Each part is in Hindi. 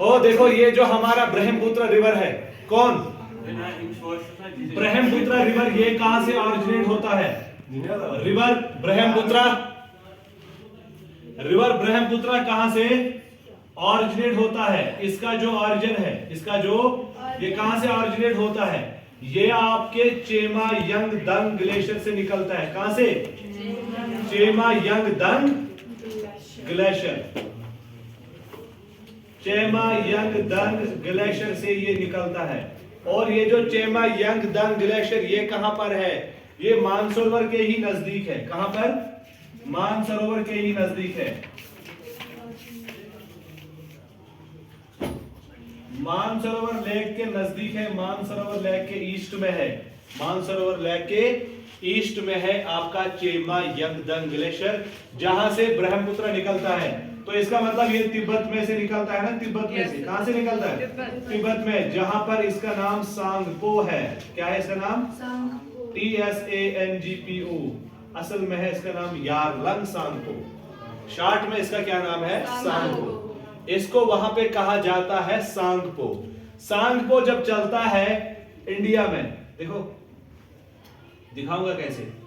ओ देखो ये जो हमारा ब्रह्मपुत्र रिवर है, कौन ब्रह्मपुत्र रिवर, ये कहां से ऑरिजिनेट होता है? रिवर ब्रह्मपुत्र कहां से ऑरिजिनेट होता है? इसका जो ऑरिजिन है, इसका जो ये कहां से ऑरिजिनेट होता है? ये आपके चेमा यंग दंग ग्लेशियर से निकलता है। कहां से? चेमा यंग दंग ग्लेशियर, चेमा यंग दंग ग्लेशियर से ये निकलता है। और ये जो चेमा यंग दंग ग्लेशियर ये कहां पर है? ये मानसरोवर के ही नजदीक है। कहां पर? मानसरोवर के ही नजदीक है। मानसरोवर लेक के नजदीक है। मानसरोवर लेक के ईस्ट में है। मानसरोवर लेक के ईस्ट में है आपका चेमा यंग दंग ग्लेशियर, जहां से ब्रह्मपुत्र निकलता है। तो इसका मतलब ये तिब्बत में से निकलता है ना? तिब्बत में से। कहां से निकलता है? तिब्बत में, जहां पर इसका नाम सांगपो है। क्या है इसका नाम? TSANGPO। असल में है इसका नाम यारलंग सांगपो। शॉर्ट में इसका क्या नाम है? सांगपो। इसको वहां पे कहा जाता है सांगपो। सांगपो जब चलता है इंडिया में, देखो दिखाऊंगा कैसे।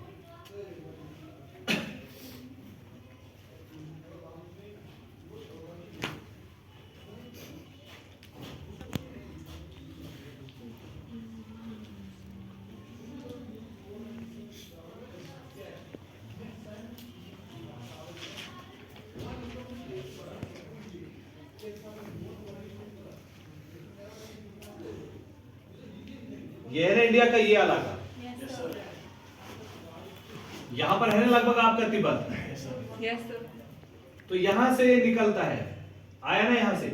ये है ना इंडिया का ये इलाका, यहां पर है ना लगभग आपका तिब्बत। तो यहां से निकलता है, आया ना, यहां से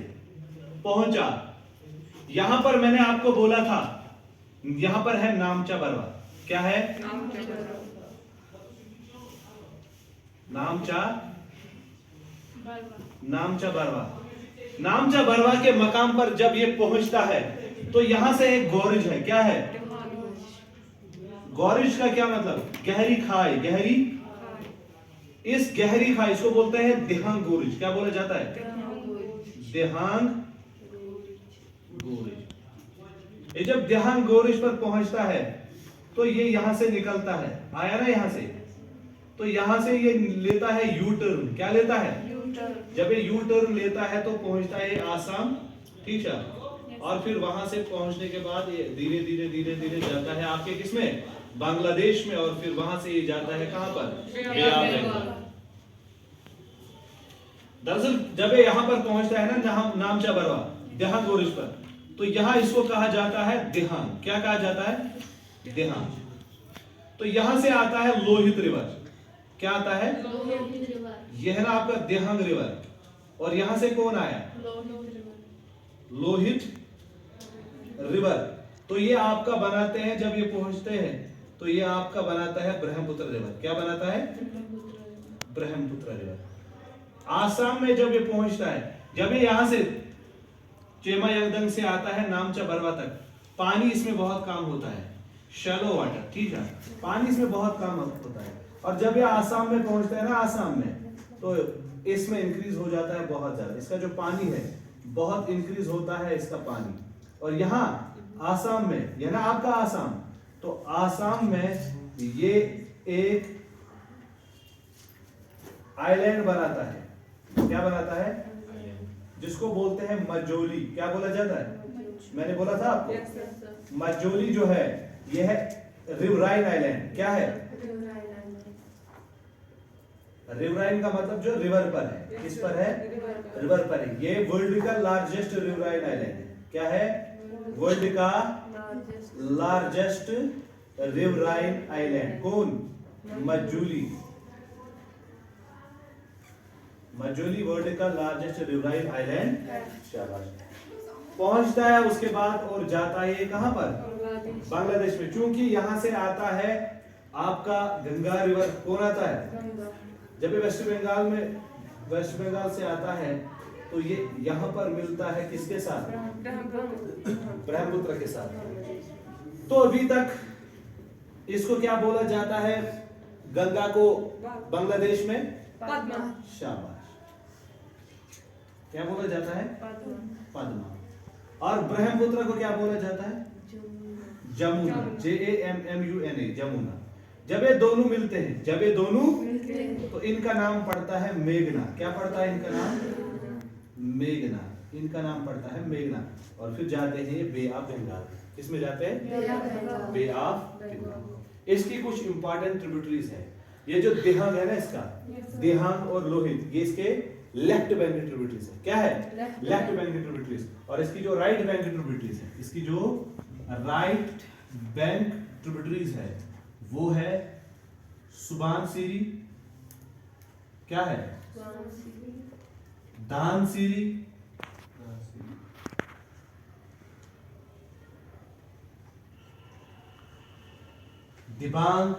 पहुंचा। यहां पर मैंने आपको बोला था, यहां पर है नामचा बरवा। क्या है? नामचा बरवा। नामचा बरवा के मकाम पर जब ये पहुंचता है तो यहां से एक गोरिज है। क्या है? गोरिज का क्या मतलब? गहरी खाई, गहरी। इस गहरी खाई इसको बोलते हैं देहांग गोरिज। क्या बोला जाता है? देहांग गोरिज। ये जब देहांग गोरिज पर पहुंचता है तो ये यहां से निकलता है, आया ना यहां से। तो यहां से ये लेता है यू टर्न। क्या लेता है? जब ये यू टर्न लेता है तो पहुंचता है आसाम, ठीक है। और फिर वहां से पहुंचने के बाद ये धीरे धीरे धीरे धीरे जाता है आपके किसमें? बांग्लादेश में। और फिर वहां से ये जाता है कहां पर? बे ऑफ बंगाल। दरअसल जब ये यहां पर पहुंचता है ना, जहां नामचा बरवा देहांग गोरिज पर, तो यहां इसको कहा जाता है देहांग। क्या कहा जाता है? देहांग। तो यहां से आता है लोहित रिवर। क्या आता है? यह है ना आपका देहांग रिवर। और यहां से कौन आया? लोहित रिवर। तो ये आपका बनाते हैं, जब ये पहुंचते हैं तो ये आपका बनाता है ब्रह्मपुत्र रिवर। क्या बनाता है? ब्रह्मपुत्र रिवर। आसाम में जब ये पहुंचता है, जब ये यहां से चेमा यंगदंग से आता है नामचा बरवा तक, पानी इसमें बहुत कम होता है, शैलो वाटर, ठीक है। पानी इसमें बहुत कम होता है। और जब ये आसाम में पहुंचता है ना, आसाम में, तो इसमें इंक्रीज हो जाता है बहुत ज्यादा। इसका जो पानी है बहुत इंक्रीज होता है इसका पानी। और यहाँ आसाम में, यह ना आपका आसाम, तो आसाम में ये एक आइलैंड बनाता है। क्या बनाता है? जिसको बोलते हैं मजोली। क्या बोला जाता है? मैंने बोला था आपको, मजोली जो है यह है रिवराइन आइलैंड। क्या है? रिवराइन का मतलब जो रिवर पर है। किस पर है? रिवर पर है। ये वर्ल्ड का लार्जेस्ट रिवराइन आइलैंड है। क्या है? वर्ल्ड का लार्जेस्ट रिवराइन आइलैंड। कौन? मजूली। मजूली वर्ल्ड का लार्जेस्ट रिवराइन आइलैंड। शाबाश। पहुंचता है उसके बाद और जाता है कहां पर? बांग्लादेश में। क्योंकि यहां से आता है आपका गंगा रिवर। कौन आता है? जब ये वेस्ट बंगाल से आता है तो ये यहां पर मिलता है किसके साथ? ब्रह्मपुत्र के साथ। तो अभी तक इसको क्या बोला जाता है? गंगा को बांग्लादेश में? शाबाश। क्या बोला जाता है? पद्मा। और ब्रह्मपुत्र को क्या बोला जाता है? जमुना, JAMMUNA, जमुना। जब ये दोनों मिलते हैं, जब ये दोनों तो इनका नाम पड़ता है मेघना। क्या पड़ता है इनका नाम? मेघना। इनका नाम पड़ता है मेघना। और फिर जाते हैं ये बे ऑफ बंगाल। किसमें जाते हैं? बे ऑफ बंगाल। इसकी कुछ इंपॉर्टेंट ट्रिब्यूटरीज है। ये जो देहांग है ना, इसका देहांग और लोहित, ये इसके लेफ्ट बैंक की ट्रिब्यूटरीज है। क्या है? लेफ्ट बैंक की ट्रिब्यूटरीज। और इसकी जो राइट बैंक की ट्रिब्यूटरीज है, इसकी जो राइट बैंक ट्रिब्यूटरीज है वो है सुबानसिरी, क्या है? धानसिरी, दिबांग।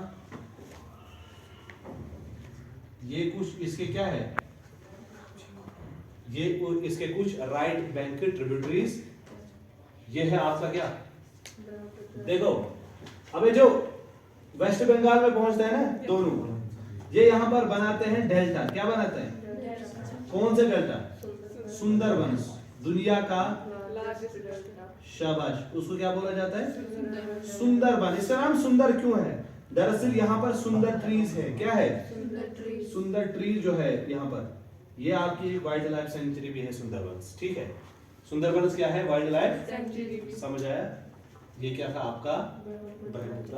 ये कुछ इसके क्या है? ये इसके कुछ राइट बैंक के ट्रिब्यूटरीज। ये है आपका क्या? देखो, अब ये जो वेस्ट बंगाल में पहुंचता है ना दोनों, ये यहां पर बनाते हैं डेल्टा। क्या बनाते हैं? कौन से डेल्टा? सुंदरबंस, दुनिया का शाबाश, उसको क्या बोला जाता है? सुंदरबन। इसका नाम सुंदर क्यों है? दरअसल यहाँ पर सुंदर ट्रीज है। क्या है? सुंदर ट्रीज जो है यहाँ पर, ये आपकी वाइल्ड लाइफ सेंचुरी भी है सुंदरबंस। ठीक है, सुंदरबंस क्या है? Wild life sanctuary. समझ आया? ये क्या था आपका? ब्रह्मपुत्र